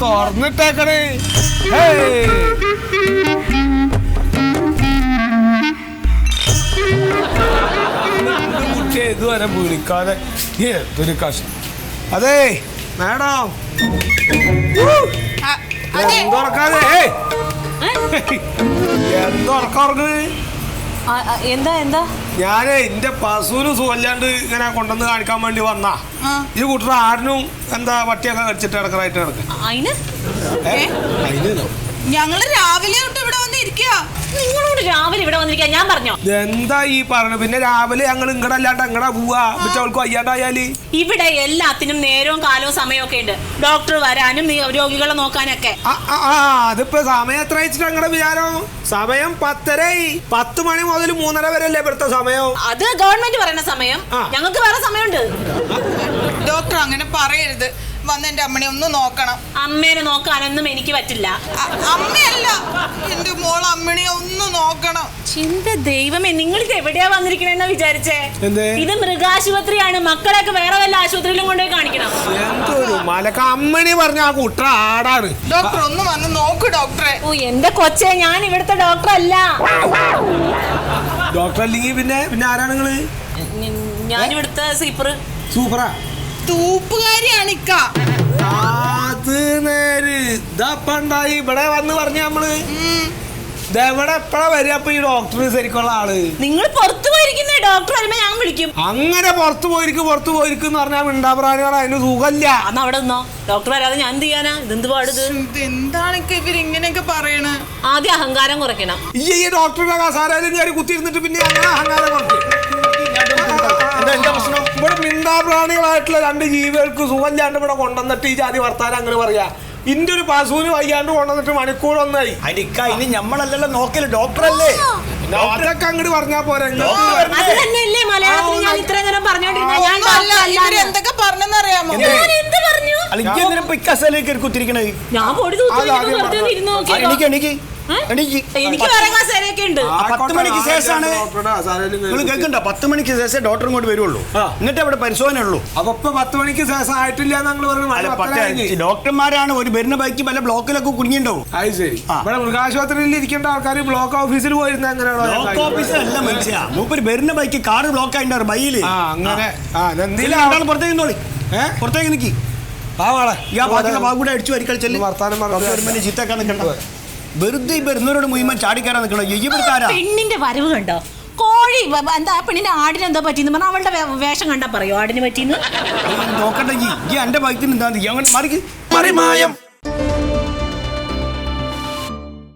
തുറന്നിട്ടേക്കണേ. ഇതുവരെ വിളിക്കാതെ എന്തൊരു കഷ്ടം. അതെ മാഡം എന്തുറക്കാതെ എന്താ എന്താ ഞാനേ എന്റെ പശുവിന് സുഖല്ലാണ്ട് ഇങ്ങനെ കൊണ്ടുവന്ന് കാണിക്കാൻ വേണ്ടി വന്നാ ഈ കൂട്ടർ ആടിനും എന്താ പട്ടിയൊക്കെ കടിച്ചിട്ട് ഇടക്കറായിട്ട് കിടക്കും. ഞങ്ങള് രാവിലെ തൊട്ട് ഇവിടെ വന്നിരിക്കുക. നിങ്ങളോട് രാവിലെ ഇവിടെ വന്നിരിക്കാൻ ഞാൻ പറഞ്ഞോ? എന്താ ഈ പറഞ്ഞു? പിന്നെ രാവിലെ ഞങ്ങൾ ഇങ്ങടല്ലാണ്ട് എങ്ങടാ പോവാ? അവൾക്ക് വയ്യാണ്ടായാല് ഇവിടെ എല്ലാത്തിനും നേരവും കാലവും സമയമൊക്കെ ഉണ്ട്. ഡോക്ടർ വരാനും രോഗികളെ നോക്കാനൊക്കെ. അതിപ്പോ സമയം എത്ര വെച്ചിട്ട് ഞങ്ങളുടെ വിചാരം? സമയം 10:30. 10 മണി മുതൽ 3:30 വരെ അല്ലേ ഇവിടുത്തെ സമയം? അത് ഗവൺമെന്റ് പറയുന്ന സമയം. ഞങ്ങൾക്ക് വേറെ സമയമുണ്ട്. ഡോക്ടർ അങ്ങനെ പറയരുത്. വന്ന് എന്റെ അമ്മനെ ഒന്ന് നോക്കണം. അമ്മേനെ നോക്കാനൊന്നും എനിക്ക് പറ്റില്ല. അമ്മയല്ല, എന്റെ മോൾ അമ്മനെ ഒന്ന് നോക്കണം. എന്റെ ദൈവമേ, നിങ്ങൾക്ക് എവിടെയാ വന്നിരിക്കണെന്നാ വിചാരിച്ചേ? ഇത് മൃഗാശുപത്രിയാണ്. മക്കളെയൊക്കെ വേറെ വല്ല ആശുപത്രിയിലും കൊണ്ടുപോയി കാണിക്കണം. അമ്മണി പറഞ്ഞ ആ കുട്ട ആടാണ്. ഡോക്ടർ ഒന്ന് വന്ന് നോക്ക് ഡോക്ടറെ. ഓ എന്റെ കൊച്ചെ, ഞാൻ ഇവിടുത്തെ ഡോക്ടർ അല്ല. ഡോക്ടർ അല്ലെങ്കിൽ പിന്നെ ആരാണ് നിങ്ങള്? ഞാൻ ഇവിടുത്തെ സൂപ്പർ. സൂപ്പറാ? തൂപ്പുകാരിയാണ് ഇക്ക. അത് നേര്. ഇതപ്പണ്ടായി ഇവിടെ വന്ന് പറഞ്ഞ നമ്മള് ഇതെവിടെ എപ്പഴാ വരിക? അപ്പൊ ഈ ഡോക്ടർ ശരിക്കുള്ള ആള് നിങ്ങൾ പുറത്തു പോയിരിക്കുന്നേ. ഡോക്ടർ വരുമ്പോ ഞാൻ വിളിക്കും. അങ്ങനെ പുറത്തു പോയിരിക്കും എന്ന് പറഞ്ഞാൽ മിണ്ടാപ്രാണികൾ അതിന് സുഖല്ല. അന്ന് അവിടെ നിന്നോ. ഡോക്ടർ വരാതെ ഞാൻ എന്ത് ചെയ്യാനാ? ഇതെന്ത് പാടിത്? എന്താണ് ഇവരിങ്ങനെയൊക്കെ പറയണേ? ആദ്യം അഹങ്കാരം കുറയ്ക്കണം. ഈ ഡോക്ടറുടെ കസാരയിലും കയറി കുത്തിയിരുന്നിട്ട് പിന്നെ അങ്ങനെ അഹങ്കാരം കുറയ്ക്കും. ഇവിടെ മിണ്ടാപ്രാണികളായിട്ടുള്ള 2 ജീവികൾക്ക് സുഖമില്ലാണ്ട് ഇവിടെ കൊണ്ടുവന്നിട്ട് ഈ ജാതി വർത്താനം അങ്ങനെ പറയാ. ഇന്റെ ഒരു പശുവിന് വയ്യാണ്ട് കൊണ്ടുവന്നിട്ട് മണിക്കൂർ ഒന്നായി. ഇനി നമ്മളല്ലല്ലോ നോക്കല്, ഡോക്ടറല്ലേ. അതൊക്കെ അങ്ങോട്ട് പറഞ്ഞാ പോരാ. അത് തന്നെയല്ലേ മലയാളത്തിൽ ഞാൻ ഇത്രയും നേരം പറഞ്ഞോണ്ടിരുന്നത്. എന്തൊക്കെ പറഞ്ഞെന്നറിയാമോ? ഞാൻ പൊടി എനിക്ക് വേറെ കസേരയൊക്കെ ഉണ്ട്. 10 മണിക്ക് ശേഷമാണ് നിങ്ങൾ കേൾക്കണ്ട. 10 മണിക്ക് ശേഷം ഡോക്ടർ ഇങ്ങോട്ട് വരുള്ളൂ. എന്നിട്ട് അവിടെ പരിശോധന ഉള്ളൂ. അപ്പൊ 10 മണിക്ക് ശേഷം ആയിട്ടില്ല. ഡോക്ടർമാരാണ് ഒരു വരുന്ന ബൈക്ക് പല ബ്ലോക്കിലൊക്കെ കുടുങ്ങിണ്ടാവും. അത് ശരി. ഇവിടെ മൃഗാശുപത്രിയിൽ ഇരിക്കേണ്ട ആൾക്കാർ ബ്ലോക്ക് ഓഫീസിൽ പോയിരുന്ന എങ്ങനെയാണോ? ബ്ലോക്ക് ഓഫീസിലല്ല മനുഷ്യ, മൂപ്പര് വരുന്ന ബൈക്ക് കാറ് ബ്ലോക്ക് ആയിട്ടുണ്ടാവും ബൈയില്. അങ്ങനെ പുറത്തേക്ക് നോളി, പുറത്തേക്ക് നിക്കി. അടിച്ചു വരിക്കളിച്ചല്ലേ വർത്താനം ചീത്തക്കാൻ നിൽക്കണ്ട. വെറുതെ വരുന്നവരോട് മുഴുവൻ ചാടിക്കാരാൻ നിൽക്കണോ? പെണ്ണിന്റെ വരവ് കണ്ടോ? കോഴി എന്താ പെണ്ണിന്റെ ആടിന് എന്താ പറ്റിയെന്ന് പറഞ്ഞാൽ അവളുടെ വേഷം കണ്ടാ പറയോ ആടിന് പറ്റിയെന്ന്? നോക്കണ്ടെങ്കിൽ ഈ എന്റെ ബൈക്കിന് എന്താ മറിക്ക്.